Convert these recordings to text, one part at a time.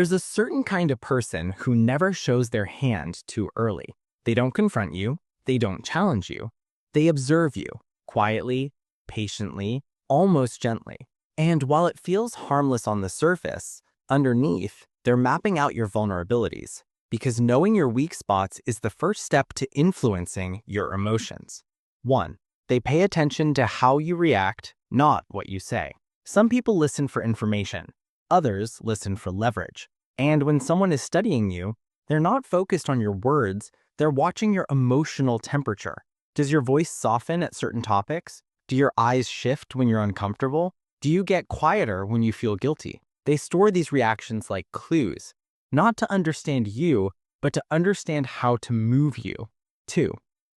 There's a certain kind of person who never shows their hand too early. They don't confront you, they don't challenge you. They observe you quietly, patiently, almost gently. And while it feels harmless on the surface, underneath, they're mapping out your vulnerabilities. Because knowing your weak spots is the first step to influencing your emotions. 1. They pay attention to how you react, not what you say. Some people listen for information. Others listen for leverage. And when someone is studying you, they're not focused on your words, they're watching your emotional temperature. Does your voice soften at certain topics? Do your eyes shift when you're uncomfortable? Do you get quieter when you feel guilty? They store these reactions like clues, not to understand you, but to understand how to move you. 2.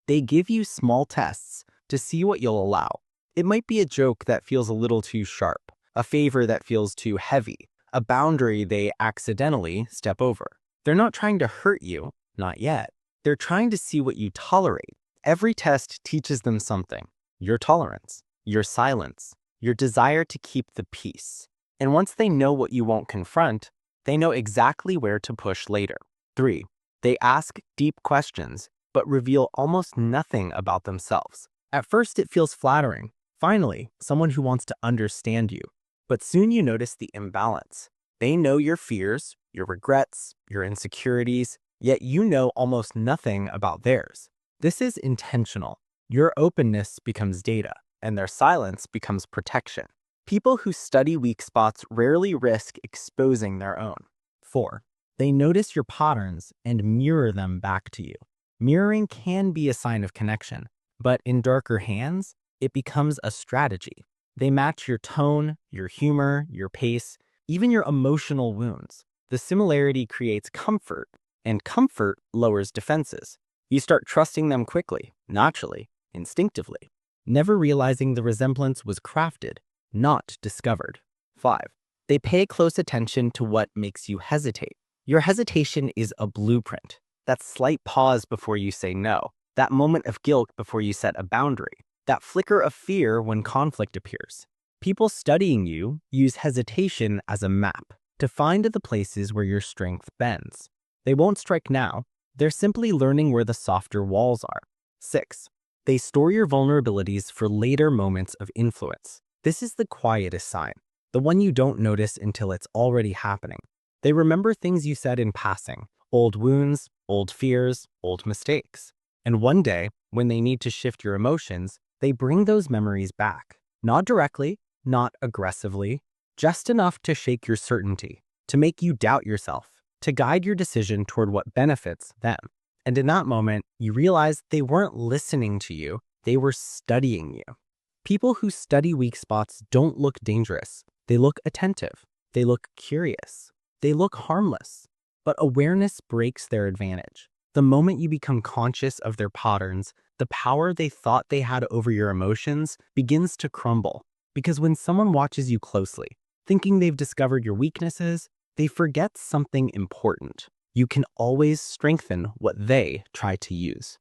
They give you small tests to see what you'll allow. It might be a joke that feels a little too sharp, a favor that feels too heavy, a boundary they accidentally step over. They're not trying to hurt you, not yet. They're trying to see what you tolerate. Every test teaches them something: your tolerance, your silence, your desire to keep the peace. And once they know what you won't confront, they know exactly where to push later. 3. They ask deep questions, but reveal almost nothing about themselves. At first, it feels flattering. Finally, someone who wants to understand you. But soon you notice the imbalance. They know your fears, your regrets, your insecurities, yet you know almost nothing about theirs. This is intentional. Your openness becomes data, and their silence becomes protection. People who study weak spots rarely risk exposing their own. 4. They notice your patterns and mirror them back to you. Mirroring can be a sign of connection, but in darker hands, it becomes a strategy. They match your tone, your humor, your pace, even your emotional wounds. The similarity creates comfort, and comfort lowers defenses. You start trusting them quickly, naturally, instinctively, never realizing the resemblance was crafted, not discovered. 5. They pay close attention to what makes you hesitate. Your hesitation is a blueprint. That slight pause before you say no, that moment of guilt before you set a boundary, that flicker of fear when conflict appears. People studying you use hesitation as a map to find the places where your strength bends. They won't strike now. They're simply learning where the softer walls are. 6. They store your vulnerabilities for later moments of influence. This is the quietest sign, the one you don't notice until it's already happening. They remember things you said in passing, old wounds, old fears, old mistakes. And one day, when they need to shift your emotions, they bring those memories back. Not directly, not aggressively, just enough to shake your certainty, to make you doubt yourself, to guide your decision toward what benefits them. And in that moment, you realize they weren't listening to you, they were studying you. People who study weak spots don't look dangerous. They look attentive. They look curious. They look harmless. But awareness breaks their advantage. The moment you become conscious of their patterns, the power they thought they had over your emotions begins to crumble. Because when someone watches you closely, thinking they've discovered your weaknesses, they forget something important. You can always strengthen what they try to use.